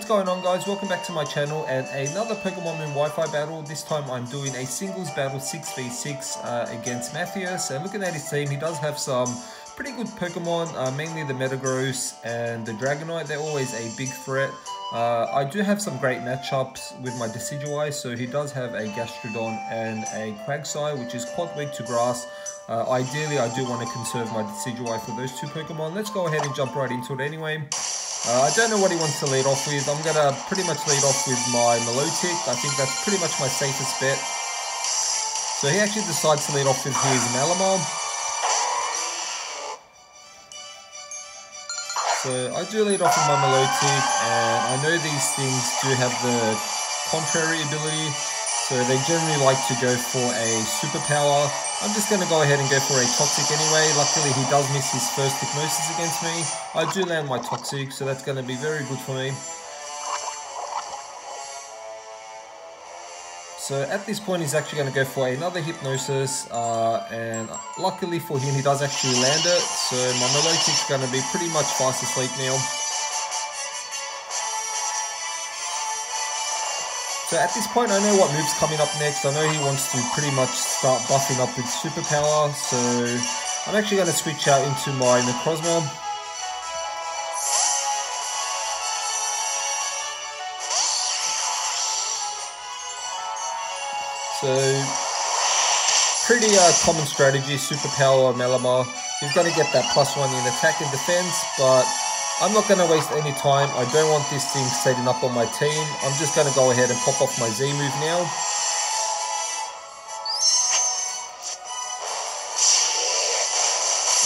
going on, guys? Welcome back to my channel and another Pokemon Moon Wi-Fi battle. This time I'm doing a singles battle 6v6 against Matthias. And looking at his team, he does have some pretty good Pokemon, mainly the Metagross and the Dragonite. They're always a big threat. I do have some great matchups with my Decidueye. So he does have a Gastrodon and a Quagsire, which is quite weak to grass. Ideally, I do want to conserve my Decidueye for those two Pokemon. Let's go ahead and jump right into it anyway. I don't know what he wants to lead off with. I'm going to pretty much lead off with my Milotic. I think that's pretty much my safest bet. So he actually decides to lead off with his Malamar. So I do lead off with my Milotic, and I know these things do have the contrary ability. So they generally like to go for a superpower. I'm just going to go ahead and go for a Toxic anyway. Luckily he does miss his first Hypnosis against me. I do land my Toxic, so that's going to be very good for me. So at this point he's actually going to go for another Hypnosis, and luckily for him he does actually land it. So my Milotic's going to be pretty much fast asleep now. So at this point I know what move's coming up next. I know he wants to pretty much start buffing up with Superpower. So I'm actually going to switch out into my Necrozma. So pretty common strategy, Superpower Malamar. He's going to get that +1 in attack and defense, but I'm not going to waste any time. I don't want this thing setting up on my team. I'm just going to go ahead and pop off my Z move now.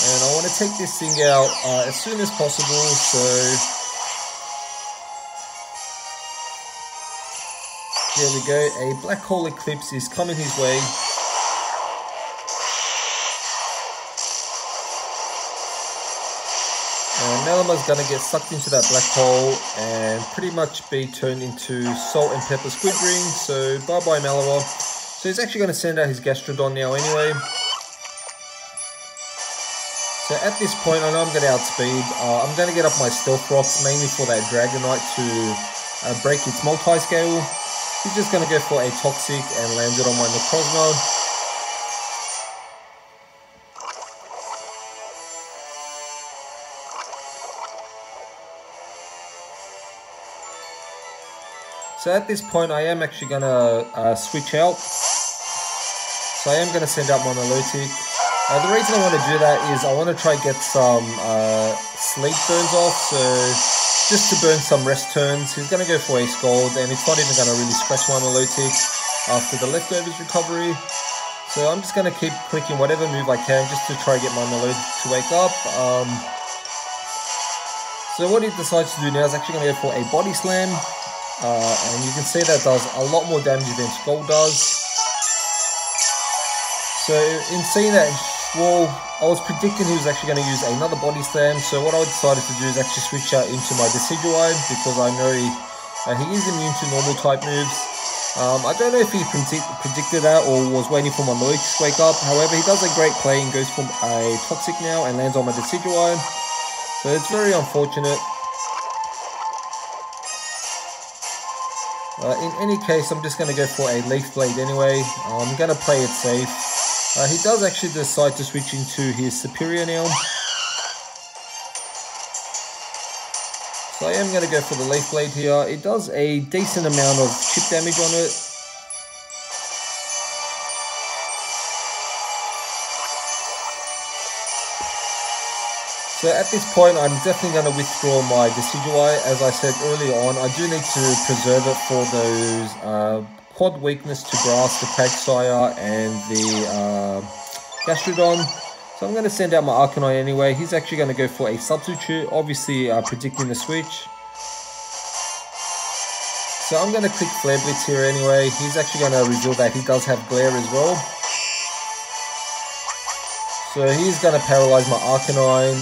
And I want to take this thing out as soon as possible. So there we go. A Black Hole Eclipse is coming his way. And Malamar's going to get sucked into that black hole and pretty much be turned into Salt and Pepper Squid Ring. So bye-bye Malamar. So he's actually going to send out his Gastrodon now anyway. So at this point I know I'm going to outspeed. I'm going to get up my Stealth Rocks mainly for that Dragonite to break its multi-scale. He's just going to go for a Toxic and land it on my Necrozma. So at this point I am actually going to switch out. So I am going to send out my Milotic. The reason I want to do that is I want to try get some sleep burns off. So just to burn some rest turns. He's going to go for a Scald, and it's not even going to really scratch my Milotic after the leftovers recovery. So I'm just going to keep clicking whatever move I can just to try get my Milotic to wake up. So what he decides to do now is actually going to go for a Body Slam. And you can see that does a lot more damage than Scald does. So in seeing that, well, I was predicting he was actually going to use another Body Slam. So what I decided to do is actually switch out into my Decidueye, because I know he is immune to normal type moves. I don't know if he predicted that or was waiting for my Milotic to wake up. However, he does a great play and goes for a Toxic now and lands on my Decidueye. So it's very unfortunate. In any case, I'm just going to go for a Leaf Blade anyway. I'm going to play it safe. He does actually decide to switch into his Superior now. So I am going to go for the Leaf Blade here. It does a decent amount of chip damage on it. So at this point, I'm definitely going to withdraw my Decidueye. As I said earlier on, I do need to preserve it for those quad weakness to grass, the Quagsire and the Gastrodon. So I'm going to send out my Arcanine anyway. He's actually going to go for a Substitute, obviously predicting the switch. So I'm going to click Flare Blitz here anyway. He's actually going to reveal that he does have Glare as well. So he's going to paralyze my Arcanine,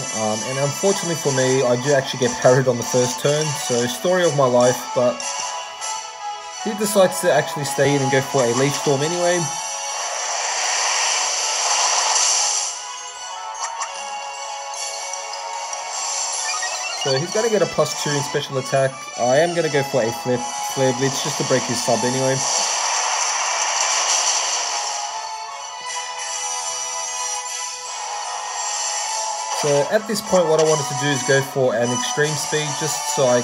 and unfortunately for me, I do actually get parried on the first turn. So story of my life, but he decides to actually stay in and go for a Leaf Storm anyway. So he's going to get a +2 in special attack. I am going to go for a Flare Blitz just to break his sub anyway. So at this point what I wanted to do is go for an extreme speed just so I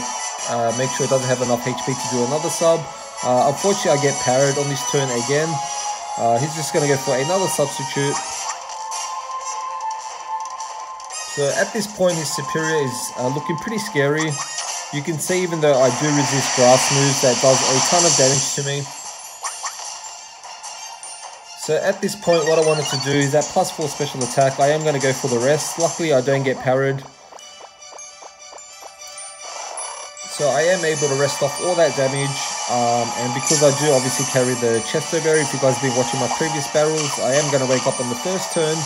make sure it doesn't have enough HP to do another sub. Unfortunately I get parried on this turn again. He's just going to go for another substitute. So at this point his superior is looking pretty scary. You can see even though I do resist grass moves, that does a ton of damage to me. So at this point what I wanted to do is that +4 special attack. I am going to go for the rest. Luckily I don't get parried. So I am able to rest off all that damage. And because I do obviously carry the Chesto Berry, if you guys have been watching my previous battles, I am going to wake up on the first turn.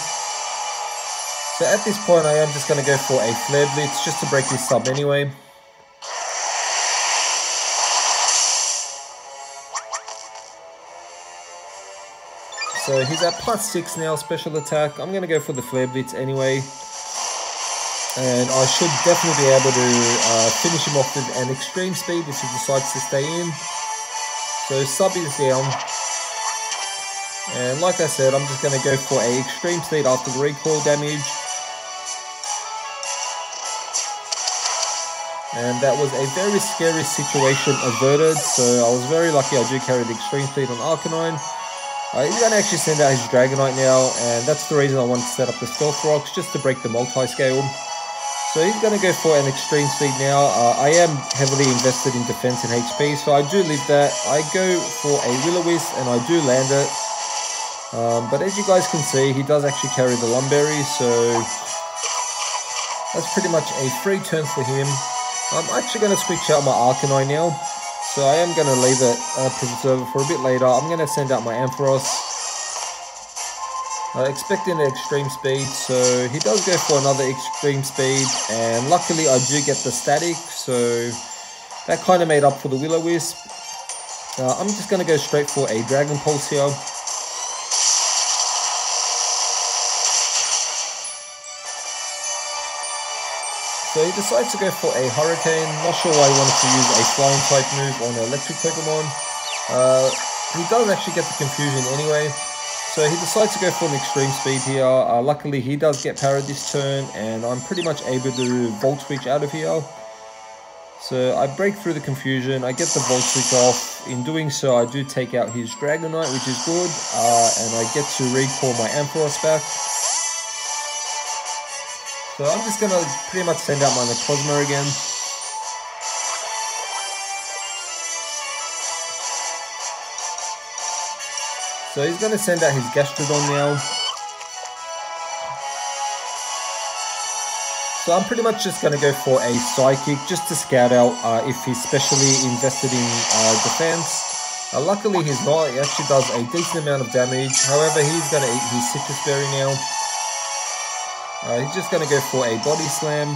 So at this point I am just going to go for a Flare Blitz just to break this sub anyway. So he's at +6 now, special attack. I'm going to go for the Flare Blitz anyway. And I should definitely be able to finish him off with an extreme speed if he decides to stay in. So sub is down. And like I said, I'm just going to go for a extreme speed after the recoil damage. And that was a very scary situation averted. So I was very lucky I do carry the extreme speed on Arcanine. He's going to actually send out his Dragonite now, and that's the reason I wanted to set up the Stealth Rocks, just to break the multi-scale. So he's going to go for an extreme speed now. I am heavily invested in defense and HP, so I do leave that. I go for a Will-O-Wisp, and I do land it. But as you guys can see, he does actually carry the Lumberry, so that's pretty much a free turn for him. I'm actually going to switch out my Arcanine now. So I am going to leave it preserve it for a bit later. I'm going to send out my Ampharos. Expecting an extreme speed. So he does go for another extreme speed. And luckily I do get the static. So that kind of made up for the Will-O-Wisp. I'm just going to go straight for a Dragon Pulse here. So he decides to go for a Hurricane. Not sure why he wanted to use a flying type move on an electric Pokemon. He does actually get the confusion anyway. So he decides to go for an extreme speed here. Luckily he does get parried this turn, and I'm pretty much able to Volt Switch out of here. So I break through the confusion, I get the Volt Switch off. In doing so I do take out his Dragonite, which is good. And I get to recall my Ampharos back. So I'm just going to pretty much send out my Necrozma again. So he's going to send out his Gastrodon now. So I'm pretty much just going to go for a Psychic just to scout out if he's specially invested in defense. Luckily he's not, he actually does a decent amount of damage. However, he's going to eat his Citrus Berry now. He's just going to go for a Body Slam.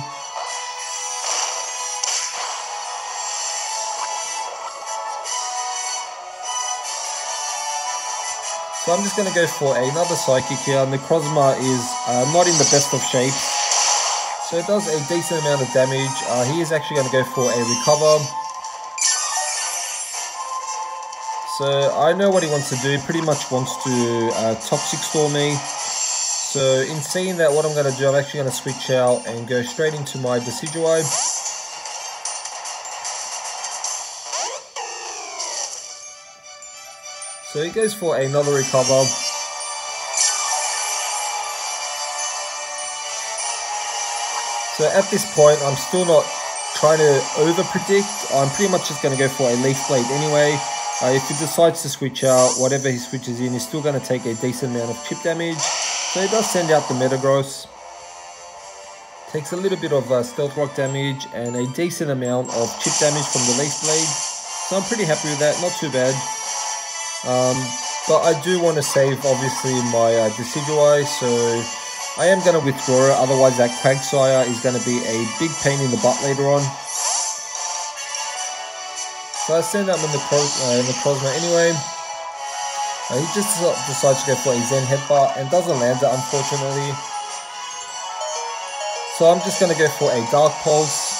So I'm just going to go for another Psychic here. Necrozma is not in the best of shape. So it does a decent amount of damage. He is actually going to go for a Recover. So I know what he wants to do. Pretty much wants to Toxic Storm me. So in seeing that, what I'm going to do, I'm actually going to switch out and go straight into my Decidueye. So he goes for another Recover. So at this point, I'm still not trying to over-predict. I'm pretty much just going to go for a Leaf Blade anyway. If he decides to switch out, whatever he switches in, he's still going to take a decent amount of chip damage. So he does send out the Metagross. Takes a little bit of Stealth Rock damage and a decent amount of chip damage from the Leaf Blade. So I'm pretty happy with that, not too bad. But I do want to save, obviously, my Decidueye, so I am going to withdraw it. Otherwise, that Quagsire is going to be a big pain in the butt later on. So I send out the Necrozma anyway. He just decides to go for a Zen Headbutt and doesn't land it, unfortunately. So I'm just going to go for a Dark Pulse.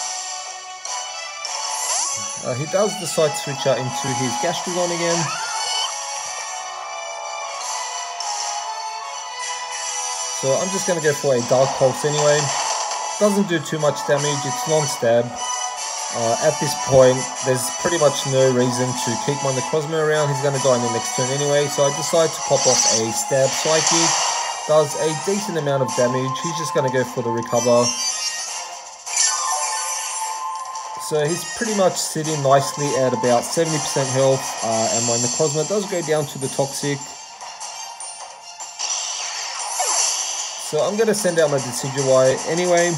He does decide to switch out into his Gastrodon again. So I'm just going to go for a Dark Pulse anyway. Doesn't do too much damage, it's non-stab. At this point, there's pretty much no reason to keep my Necrozma around. He's going to die in the next turn anyway. So I decide to pop off a Stab Psychic. Does a decent amount of damage. He's just going to go for the Recover. So he's pretty much sitting nicely at about 70% health, and my Necrozma does go down to the Toxic. So I'm going to send out my Decidueye anyway.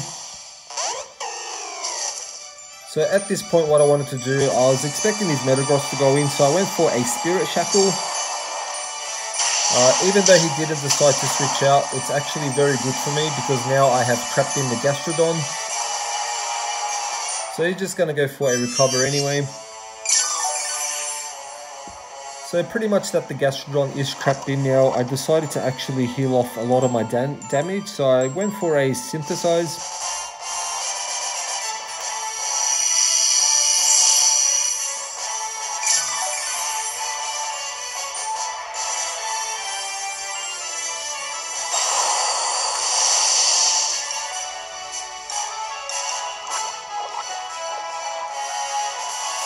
So at this point what I wanted to do, I was expecting his Metagross to go in, so I went for a Spirit Shackle. Even though he didn't decide to switch out, it's actually very good for me because now I have trapped in the Gastrodon. So he's just going to go for a Recover anyway. So pretty much that the Gastrodon is trapped in now, I decided to actually heal off a lot of my damage. So I went for a Synthesize.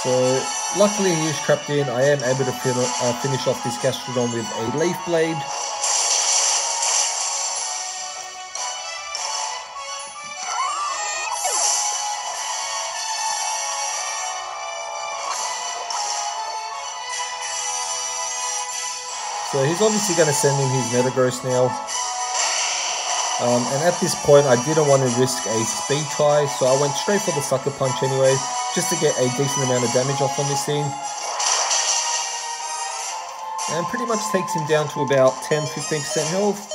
So luckily he is trapped in. I am able to finish off this Gastrodon with a Leaf Blade. So he's obviously going to send in his Metagross now. And at this point I didn't want to risk a Speed Tie, so I went straight for the Sucker Punch anyway, just to get a decent amount of damage off on this thing. And pretty much takes him down to about 10-15% health.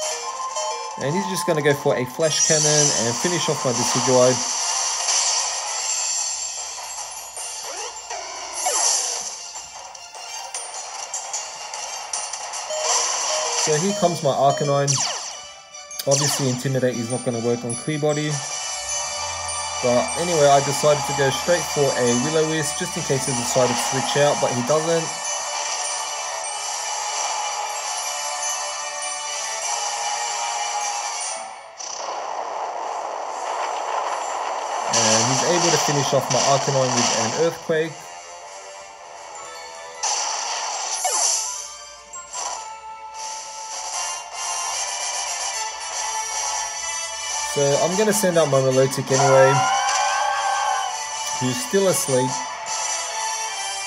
And he's just going to go for a Flash Cannon and finish off my Decidueye. So here comes my Arcanine. Obviously Intimidate is not going to work on Clear Body. But anyway, I decided to go straight for a Will-O-Wisp just in case he decided to switch out, but he doesn't. And he's able to finish off my Arcanine with an Earthquake. So I'm going to send out my Milotic anyway. He's still asleep.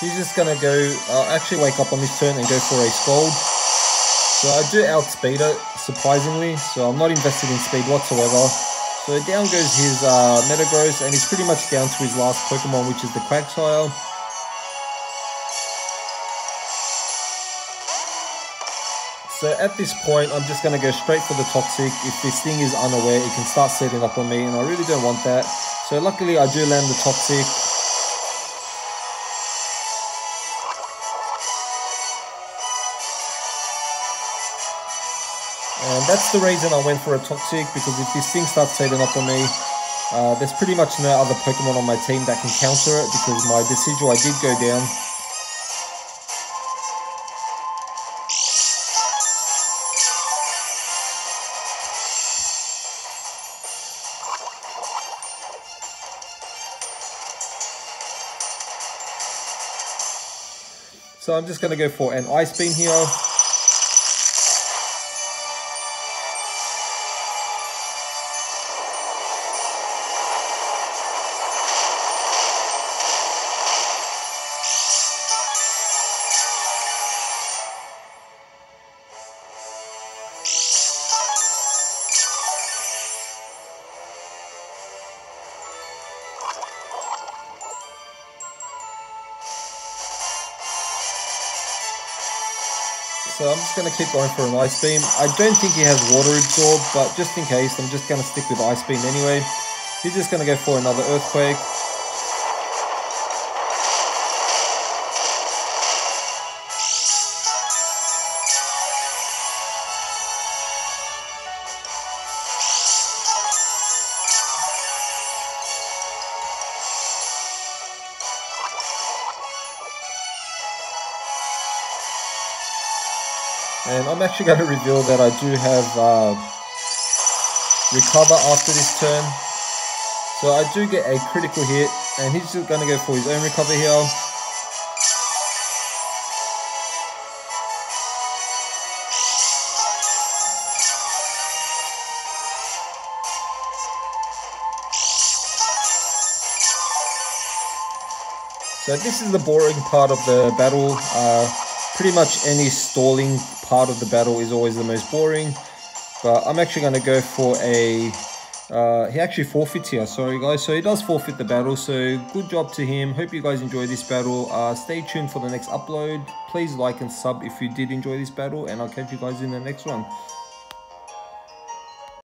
He's just going to go, actually wake up on this turn and go for a Scald. So I do outspeed it, surprisingly, so I'm not invested in speed whatsoever. So down goes his Metagross, and he's pretty much down to his last Pokemon, which is the Quagsire. So at this point, I'm just going to go straight for the Toxic. If this thing is unaware, it can start setting up on me, and I really don't want that. So luckily, I do land the Toxic. And that's the reason I went for a Toxic, because if this thing starts setting up on me, there's pretty much no other Pokemon on my team that can counter it, because my Decidueye did go down. So I'm just going to go for an Ice Beam here. So I'm just going to keep going for an Ice Beam. I don't think he has Water Absorb, but just in case, I'm just going to stick with Ice Beam anyway. He's just going to go for another Earthquake. And I'm actually going to reveal that I do have recover after this turn. So I do get a critical hit, and he's just going to go for his own recover here. So this is the boring part of the battle. Pretty much any stalling part of the battle is always the most boring. But I'm actually going to go for a... he actually forfeits here, sorry guys. So he does forfeit the battle, so good job to him. Hope you guys enjoyed this battle. Stay tuned for the next upload. Please like and sub if you did enjoy this battle, and I'll catch you guys in the next one.